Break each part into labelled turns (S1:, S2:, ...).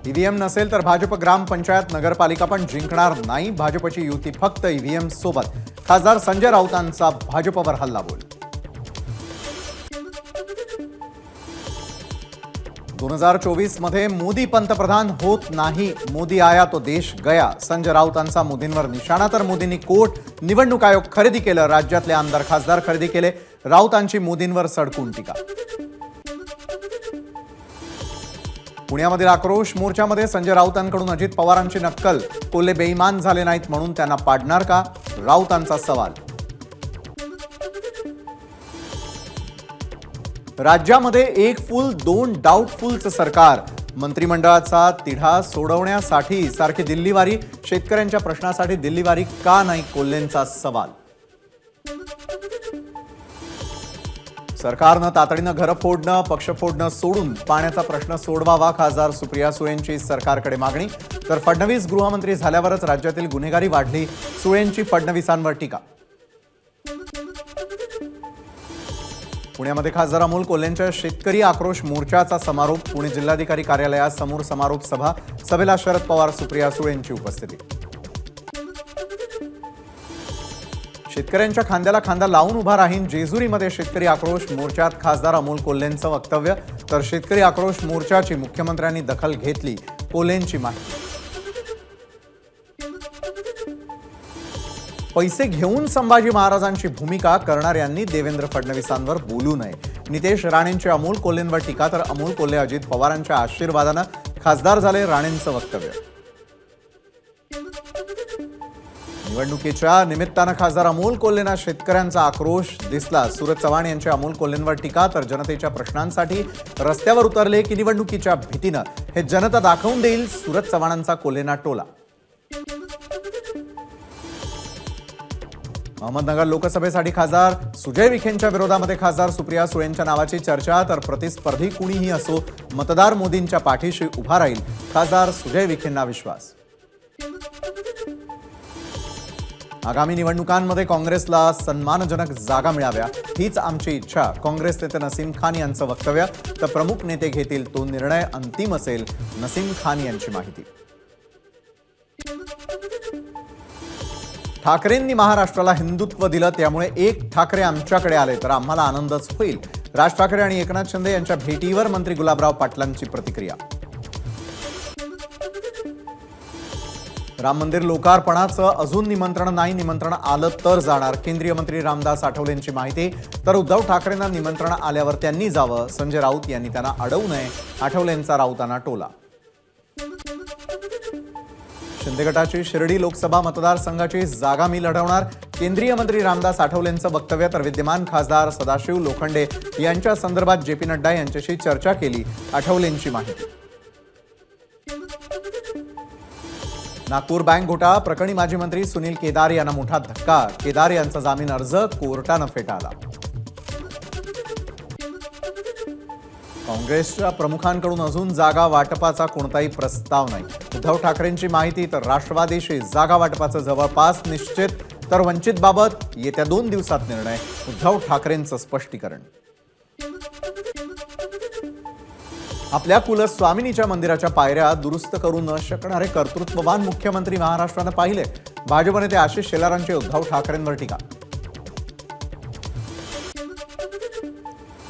S1: EVM नसेल तर भाजप ग्रामपंचायत नगरपालिका पण जिंकणार नाही। भाजपची युती फक्त ईव्हीएम सोबत। खासदार संजय राऊतांचा भाजपवर हल्लाबोल। 2024 मध्ये मोदी पंतप्रधान होत नाही। मोदी आया तो देश गया। संजय राऊतांचा मोदींवर निशाणा। तर मोदींनी कोर्ट निवडणूक आयोग खरेदी केलं। राज्यातले आमदार खासदार खरेदी केले। राऊतांची मोदींवर सडकून टीका। पुण्यामधील आक्रोश मोर्चामध्ये संजय राऊतांकडून अजित पवारांची नक्कल। कोल्हे बेईमान झाले नाहीत म्हणून त्यांना पाडणार का? राऊतांचा सवाल। राज्यामध्ये एक फुल दोन डाऊटफुलचं सरकार। मंत्रिमंडळाचा तिढा सोडवण्यासाठी सारखी दिल्लीवारी। शेतकऱ्यांच्या प्रश्नासाठी दिल्लीवारी का नाही? कोल्हेंचा सवाल। सरकारनं तातडीनं घरं फोडणं पक्ष फोडणं सोडून पाण्याचा प्रश्न सोडवावा। खासदार सुप्रिया सुळेंची सरकारकडे मागणी। तर फडणवीस गृहमंत्री झाल्यावरच राज्यातील गुन्हेगारी वाढली। सुळेंची फडणवीसांवर टीका। पुण्यामध्ये खासदार अमोल कोल्हेंच्या शेतकरी आक्रोश मोर्चाचा समारोप। पुणे जिल्हाधिकारी कार्यालयासमोर समारोप सभा। सभेला शरद पवार सुप्रिया सुळेंची उपस्थिती। शेतकऱ्यांच्या खांद्याला खांदा लावून उभा राहीन। जेजुरीमध्ये शेतकरी आक्रोश मोर्चात खासदार अमोल कोल्हेंचं वक्तव्य। तर शेतकरी आक्रोश मोर्चाची मुख्यमंत्र्यांनी दखल घेतली। कोल्हेंची माहिती। पैसे घेऊन संभाजी महाराजांची भूमिका करणाऱ्यांनी देवेंद्र फडणवीसांवर बोलू नये। नितेश राणेंची अमोल कोल्हेंवर टीका। तर अमोल कोल्हे अजित पवारांच्या आशीर्वादानं खासदार झाले। राणेंचं वक्तव्य। निवडणुकीच्या निमित्तानं खासदार अमोल कोल्हेंना शेतकऱ्यांचा आक्रोश दिसला। सूरज चव्हाण यांची अमोल कोल्हेंवर टीका। तर जनतेच्या प्रश्नांसाठी रस्त्यावर उतरले की निवडणुकीच्या भीतीनं हे जनता दाखवून देईल। सूरज चव्हाणांचा कोल्हेंना टोला। अहमदनगर लोकसभेसाठी खासदार सुजय विखेंच्या विरोधामध्ये खासदार सुप्रिया सुळेंच्या नावाची चर्चा। तर प्रतिस्पर्धी कुणीही असो मतदार मोदींच्या पाठीशी उभा राहील। खासदार सुजय विखेंना विश्वास। आगामी निवडणुकांमध्ये काँग्रेसला सन्मानजनक जागा मिळाव्या हीच आमची इच्छा। काँग्रेस नेते नसीम खान यांचं वक्तव्य। तर प्रमुख नेते घेतील तो निर्णय अंतिम असेल। नसीम खान यांची माहिती। ठाकरेंनी महाराष्ट्राला हिंदुत्व दिलं त्यामुळे एक ठाकरे आमच्याकडे आले तर आम्हाला आनंदच होईल। राज ठाकरे आणि एकनाथ शिंदे यांच्या भेटीवर मंत्री गुलाबराव पाटलांची प्रतिक्रिया। राम मंदिर लोकार्पणाचं अजून निमंत्रण नाही। निमंत्रण आलं तर जाणार। केंद्रीय मंत्री रामदास आठवलेंची माहिती। तर उद्धव ठाकरेंना निमंत्रण आल्यावर त्यांनी जावं। संजय राऊत यांनी त्यांना अडवू नये। आठवलेंचा राऊतांना टोला। शिंदे गटाची शिर्डी लोकसभा मतदारसंघाची जागा मी लढवणार। केंद्रीय मंत्री रामदास आठवलेंचं वक्तव्य। तर विद्यमान खासदार सदाशिव लोखंडे यांच्या संदर्भात जेपी नड्डा यांच्याशी चर्चा केली। आठवलेंची माहिती। नागपूर बँक घोटाळा प्रकरणी माजी मंत्री सुनील केदार यांना मोठा धक्का। केदार यांचा जामीन अर्ज कोर्टानं फेटाळला। काँग्रेसच्या प्रमुखांकडून अजून जागा वाटपाचा कोणताही प्रस्ताव नाही। उद्धव ठाकरेंची माहिती। तर राष्ट्रवादीशी जागा वाटपाचं जवळपास निश्चित। तर वंचितबाबत येत्या 2 दिवसात निर्णय। उद्धव ठाकरेंचं स्पष्टीकरण। आपल्या कुलस्वामिनीच्या मंदिराच्या पायऱ्या दुरुस्त करू न शकणारे कर्तृत्ववान मुख्यमंत्री महाराष्ट्रानं पाहिले। भाजप नेते आशिष शेलारांची उद्धव ठाकरेंवर टीका।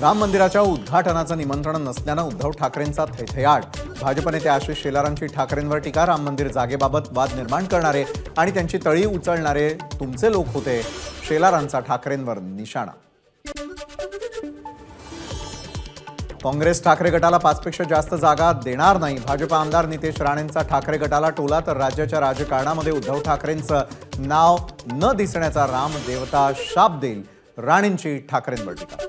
S1: राम मंदिराच्या उद्घाटनाचं निमंत्रण नसल्यानं उद्धव ठाकरेंचा थैथयाट। भाजप नेते आशिष शेलारांची ठाकरेंवर टीका। राम मंदिर जागेबाबत वाद निर्माण करणारे आणि त्यांची तळी उचलणारे तुमचे लोक होते। शेलारांचा ठाकरेंवर निशाणा। काँग्रेस ठाकरे गटाला 5 पेक्षा जास्त जागा देणार नाही। भाजप आमदार नितेश राणेंचा ठाकरे गटाला टोला। तर राज्याच्या राजकारणामध्ये उद्धव ठाकरेंचं नाव न दिसण्याचा राम देवता शाप देईल। राणेंची ठाकरेंवर टीका।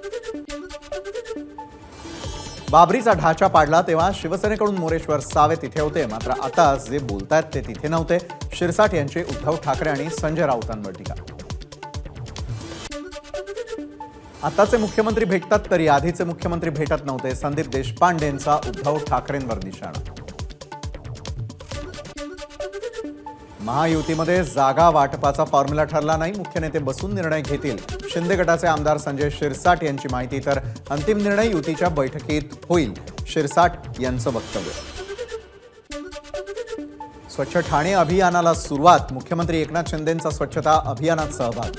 S1: बाबरीचा ढाचा पाडला तेव्हा शिवसेनेकडून मोरेश्वर सावे तिथे होते। मात्र आता जे बोलतायत ते तिथे नव्हते। शिरसाट यांची उद्धव ठाकरे आणि संजय राऊतांवर टीका। आताचे मुख्यमंत्री भेटतात तरी आधीचे मुख्यमंत्री भेटत नव्हते। संदीप देशपांडेंचा उद्धव ठाकरेंवर निशाणा। महायुतीमध्ये जागा वाटपाचा फॉर्म्युला ठरला नाही। मुख्य नेते बसून निर्णय घेतील। शिंदे गटाचे आमदार संजय शिरसाट यांची माहिती। तर अंतिम निर्णय युतीच्या बैठकीत होईल। शिरसाट यांचं वक्तव्य। स्वच्छ ठाणे अभियानाला सुरुवात, मुख्यमंत्री एकनाथ शिंदेंचा स्वच्छता अभियानात सहभाग.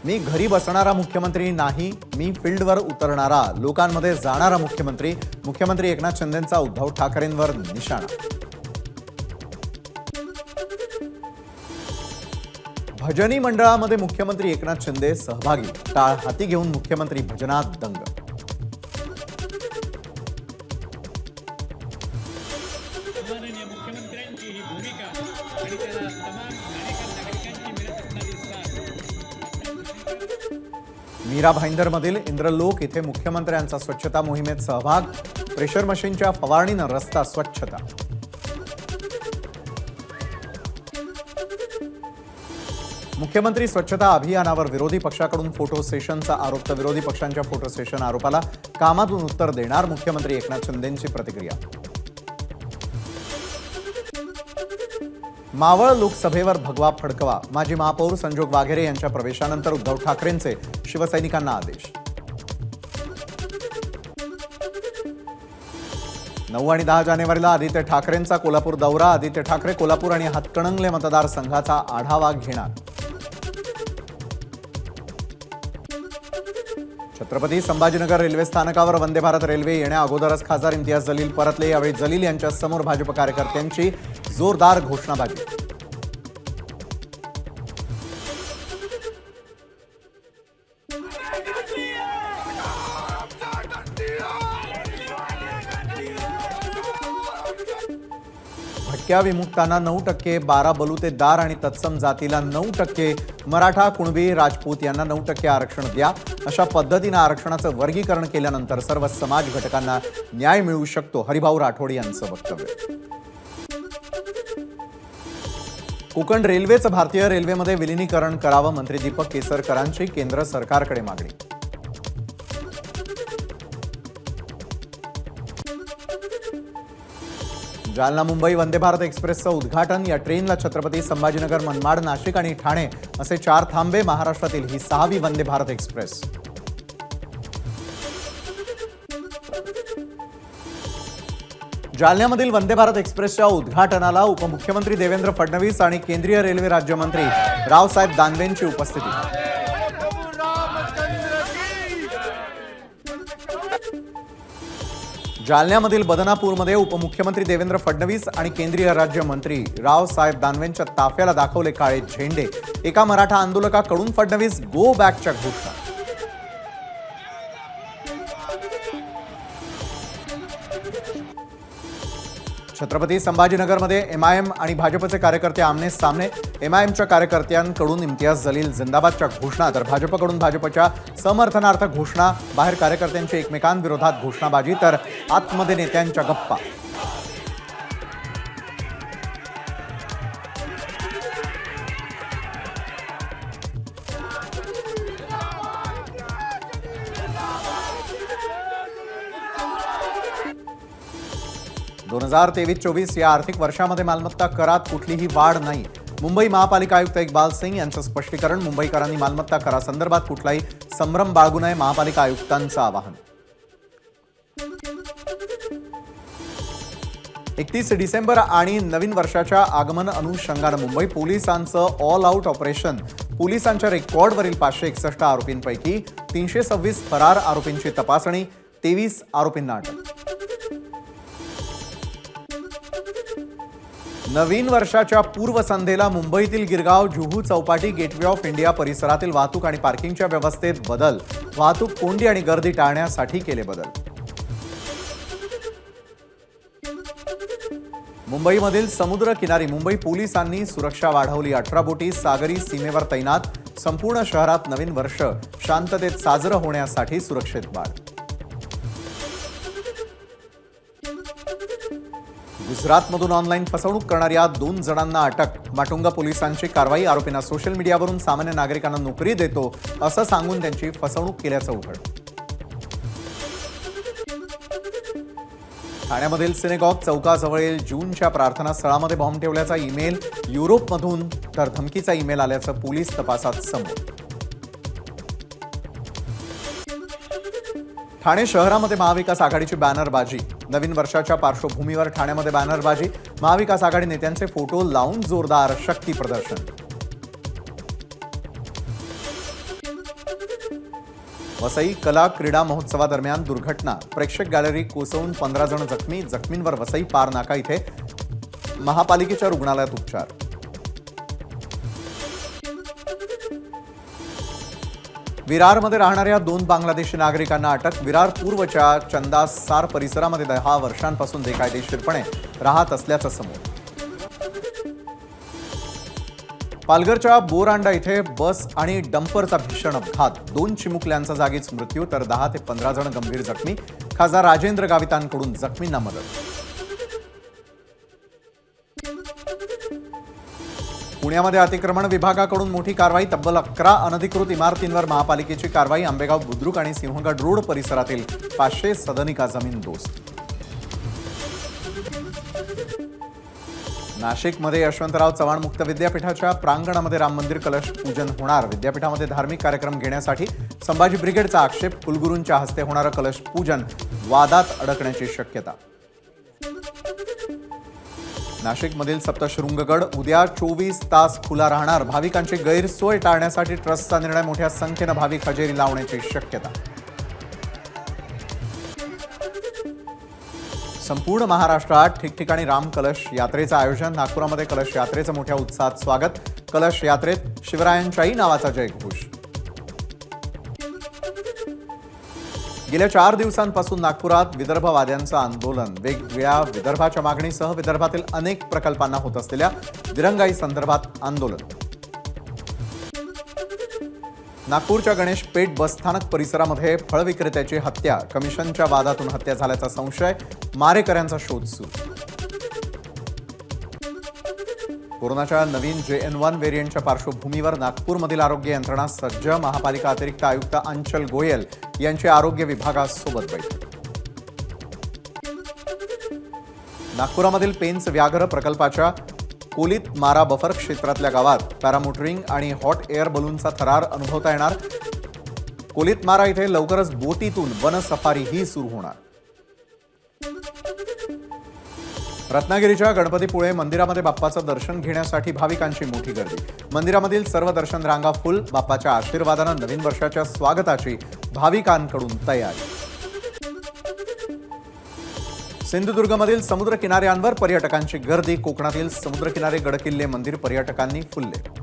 S1: मी घरी बसणारा मुख्यमंत्री नाही, मी फील्डवर उतरणारा, लोकांमध्ये जाणारा मुख्यमंत्री. मुख्यमंत्री एकनाथ शिंदेंचा उद्धव ठाकरेंवर निशाणा. भजनी मंडळामध्ये मुख्यमंत्री एकनाथ शिंदे सहभागी, टाळ हाती घेऊन मुख्यमंत्री भजनात दंग. मीरा भाईंदरमधील इंद्रलोक इथे मुख्यमंत्र्यांचा स्वच्छता मोहिमेत सहभाग, प्रेशर मशीनच्या फवारणीनं रस्ता स्वच्छता. मुख्यमंत्री स्वच्छता अभियानावर विरोधी पक्षाकडून फोटो सेशनचा आरोप. तर विरोधी पक्षांच्या फोटो सेशन आरोपाला कामातून उत्तर देणार मुख्यमंत्री एकनाथ शिंदेंची प्रतिक्रिया. मावळ लोकसभेवर भगवा फडकवा, माजी महापौर संजोग वाघेरे यांच्या प्रवेशानंतर उद्धव ठाकरेंचे शिवसैनिकांना आदेश. 9 आणि 10 जानेवारीला आदित्य ठाकरेंचा कोल्हापूर दौरा. आदित्य ठाकरे कोल्हापूर आणि हातकणंगले मतदारसंघाचा आढावा घेणार. छत्रपती संभाजीनगर रेल्वे स्थानकावर वंदे भारत रेल्वे येण्या अगोदरच खासदार इम्तियाज जलील परतले. यावेळी जलील यांच्या समोर भाजप कार्यकर्त्यांची जोरदार घोषणाबाजी. भटक्या विमुक्तांना 9%, 12 बलुतेदार आणि तत्सम जातीला 9%, मराठा, कुणबी, राजपूत यांना 9% आरक्षण द्या. अशा पद्धतीने आरक्षणाचं वर्गीकरण केल्यानंतर सर्व समाज घटकांना न्याय मिळू शकतो, हरिभाऊ राठोड यांचं वक्तव्य. कोकण रेल्वेचं भारतीय रेल्वेमध्ये विलिनीकरण करावं, मंत्री दीपक केसरकरांची केंद्र सरकारकडे मागणी. जालना मुंबई वंदे भारत एक्सप्रेसचं उद्घाटन. या ट्रेनला छत्रपती संभाजीनगर, मनमाड, नाशिक आणि ठाणे असे 4 थांबे. महाराष्ट्रातील ही 6वी वंदे भारत एक्सप्रेस. जालन्यामधील वंदे भारत एक्सप्रेसच्या उद्घाटनाला उपमुख्यमंत्री देवेंद्र फडणवीस आणि केंद्रीय रेल्वे राज्यमंत्री रावसाहेब दानवेंची उपस्थिती. जालन्यामधील बदनापूरमध्ये उपमुख्यमंत्री देवेंद्र फडणवीस आणि केंद्रीय राज्यमंत्री रावसाहेब दानवेंच्या ताफ्याला दाखवले काळे झेंडे. एका मराठा आंदोलकाकडून फडणवीस गो बॅकच्या घोषणा. छत्रपती संभाजीनगरमध्ये एमआयएम आणि भाजपचे कार्यकर्ते आमने सामने. एमआयएमच्या कार्यकर्त्यांकडून इम्तियाज जलील जिंदाबादच्या घोषणा, तर भाजपकडून भाजपच्या समर्थनार्थ घोषणा. बाहेर कार्यकर्त्यांची एकमेकांविरोधात घोषणाबाजी, तर आतमध्ये नेत्यांच्या गप्पा. दोन 2023-24 या आर्थिक वर्षामध्ये मालमत्ता करात कुठलीही वाढ नाही. मुंबई महापालिका आयुक्त इक्बाल सिंग यांचं स्पष्टीकरण. मुंबईकरांनी मालमत्ता करासंदर्भात कुठलाही संभ्रम बाळगू नये, महापालिका आयुक्तांचं आवाहन. 31 डिसेंबर आणि नवीन वर्षाच्या आगमन अनुषंगानं मुंबई पोलिसांचं ऑल आउट ऑपरेशन. पोलिसांच्या रेकॉर्डवरील 561 आरोपींपैकी 326 फरार आरोपींची तपासणी, 23 आरोपींना अटक. नवीन वर्षाच्या पूर्वसंध्येला मुंबईतील Girgaon, Juhu Chowpatty, gateway of India परिसरातील वाहतूक आणि पार्किंगच्या व्यवस्थेत बदल. वाहतूक कोंडी आणि गर्दी टाळण्यासाठी केले बदल. मुंबईमधील समुद्र किनारी मुंबई पोलिसांनी सुरक्षा वाढवली. 18 बोटी सागरी सीमेवर तैनात. संपूर्ण शहरात नवीन वर्ष शांततेत साजरं होण्यासाठी सुरक्षेत वाढ. गुजरातमधून ऑनलाईन फसवणूक करणाऱ्या 2 जणांना अटक. माटुंगा पोलिसांची कारवाई. आरोपींना सोशल मीडियावरून सामान्य नागरिकांना नोकरी देतो असं सांगून त्यांची फसवणूक केल्याचं उघड. ठाण्यामधील सिनेगॉग चौकाजवळील जूनच्या प्रार्थना स्थळामध्ये बॉम्ब ठेवल्याचा ईमेल युरोपमधून, तर धमकीचा ईमेल आल्याचं पोलीस तपासात समोर. ठाणे शहरामध्ये महाविकास आघाडीची बॅनरबाजी। नवीन वर्षाच्या पार्श्वभूमीवर ठाण्यामध्ये बॅनरबाजी। महाविकास आघाडी नेत्यांचे फोटो लावून जोरदार शक्ती प्रदर्शन। वसई कला क्रीडा महोत्सवादरम्यान दुर्घटना। प्रेक्षक गॅलरी कोसळून 15 जण जखमी। जखमींवर वसई पार नाका इथे महापालिकेच्या रुग्णालयात उपचार। विरारमध्ये राहणाऱ्या 2 बांगलादेशी नागरिकांना अटक। विरार पूर्वच्या चंदासार परिसरामध्ये 10 वर्षांपासून बेकायदेशीरपणे राहत असल्याचं समोर। पालघरच्या बोरांडा इथे बस आणि डंपरचा भीषण अपघात। 2 चिमुकल्यांचा जागीच मृत्यू तर 10 ते 15 जण गंभीर जखमी। खासदार राजेंद्र गावितांकडून जखमींना मदत। पुण्यामध्ये अतिक्रमण विभागाकडून मोठी कारवाई। तब्बल 11 अनधिकृत इमारतींवर महापालिकेची कारवाई। आंबेगाव बुद्रुक आणि सिंहगड रोड परिसरातील 500 सदनिका जमीन दोस्त। नाशिकमध्ये यशवंतराव चव्हाण मुक्त विद्यापीठाच्या प्रांगणामध्ये राम मंदिर कलश पूजन होणार। विद्यापीठामध्ये धार्मिक कार्यक्रम घेण्यासाठी संभाजी ब्रिगेडचा आक्षेप। कुलगुरूंच्या हस्ते होणारं कलश पूजन वादात अडकण्याची शक्यता। नाशिकमधील सप्तशृंगगड उद्या 24 तास खुला राहणार। भाविकांची गैरसोय टाळण्यासाठी ट्रस्टचा निर्णय। मोठ्या संख्येनं भाविक हजेरी लावण्याची शक्यता। संपूर्ण महाराष्ट्रात ठिकठिकाणी राम कलश यात्रेचं आयोजन। नागपुरामध्ये कलश यात्रेचं मोठ्या उत्साहात स्वागत। कलश यात्रेत शिवरायांच्याही नावाचा जयघोष। गेल्या 4 दिवसांपासून नागपुरात विदर्भवाद्यांचं आंदोलन। वेगवेगळ्या विदर्भाच्या मागणीसह विदर्भातील अनेक प्रकल्पांना होत असलेल्या दिरंगाई संदर्भात आंदोलन। नागपूरच्या गणेश पेठ बसस्थानक परिसरामध्ये फळ विक्रेत्याची हत्या। कमिशनच्या वादातून हत्या झाल्याचा संशय। मारेकऱ्यांचा शोध सुरू। कोरोनाच्या नवीन JN1 व्हेरियंटच्या पार्श्वभूमीवर नागपूरमधील आरोग्य यंत्रणा सज्ज। महापालिका अतिरिक्त आयुक्त अंचल गोयल यांची आरोग्य विभागासोबत बैठक। नागपुरामधील पेंच व्याघ्र प्रकल्पाच्या कोलीत मारा बफर क्षेत्रातल्या गावात पॅरामोटरिंग आणि हॉट एअर बलूनचा थरार अनुभवता येणार। कोलीत मारा इथे लवकरच बोटीतून वन सफारीही सुरू होणार। रत्नागिरीच्या गणपतीपुळे मंदिरामध्ये बाप्पाचं दर्शन घेण्यासाठी भाविकांची मोठी गर्दी। मंदिरामधील सर्व दर्शन रांगा फुल। बाप्पाच्या आशीर्वादानं नवीन वर्षाच्या स्वागताची भाविकांकडून तयारी। सिंधुदुर्गमधील समुद्र किनाऱ्यांवर पर्यटकांची गर्दी। कोकणातील समुद्रकिनारे गडकिल्ले मंदिर पर्यटकांनी फुलले।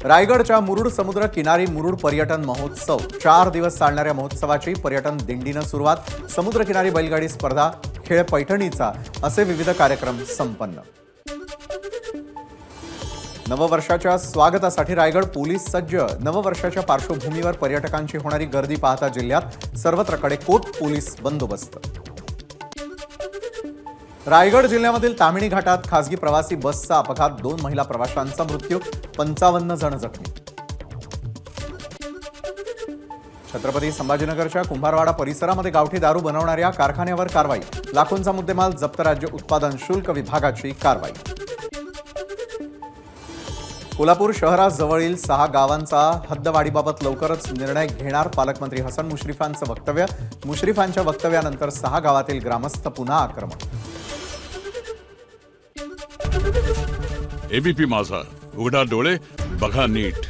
S1: रायगडच्या मुरुड समुद्र किनारी मुरुड पर्यटन महोत्सव। 4 दिवस चालणाऱ्या महोत्सवाची पर्यटन दिंडीनं सुरुवात। समुद्रकिनारी बैलगाडी स्पर्धा, खेळ पैठणीचा असे विविध कार्यक्रम संपन्न। नववर्षाच्या स्वागतासाठी रायगड पोलीस सज्ज। नववर्षाच्या पार्श्वभूमीवर पर्यटकांची होणारी गर्दी पाहता जिल्ह्यात सर्वत्र कडेकोट पोलीस बंदोबस्त। रायगड जिल्ह्यामधील तामिणी घाटात खासगी प्रवासी बसचा अपघात। 2 महिला प्रवाशांचा मृत्यू, 55 जण जखमी। छत्रपती संभाजीनगरच्या कुंभारवाडा परिसरामध्ये गावठी दारू बनवणाऱ्या कारखान्यावर कारवाई। लाखोंचा मुद्देमाल जप्त। राज्य उत्पादन शुल्क विभागाची कारवाई। कोल्हापूर शहराजवळील 6 गावांचा हद्दवाढीबाबत लवकरच निर्णय घेणार। पालकमंत्री हसन मुश्रीफांचं वक्तव्य। मुश्रीफांच्या वक्तव्यानंतर 6 गावातील ग्रामस्थ पुन्हा आक्रमक।
S2: एबीपी माझा, उघडा डोळे बघा नीट।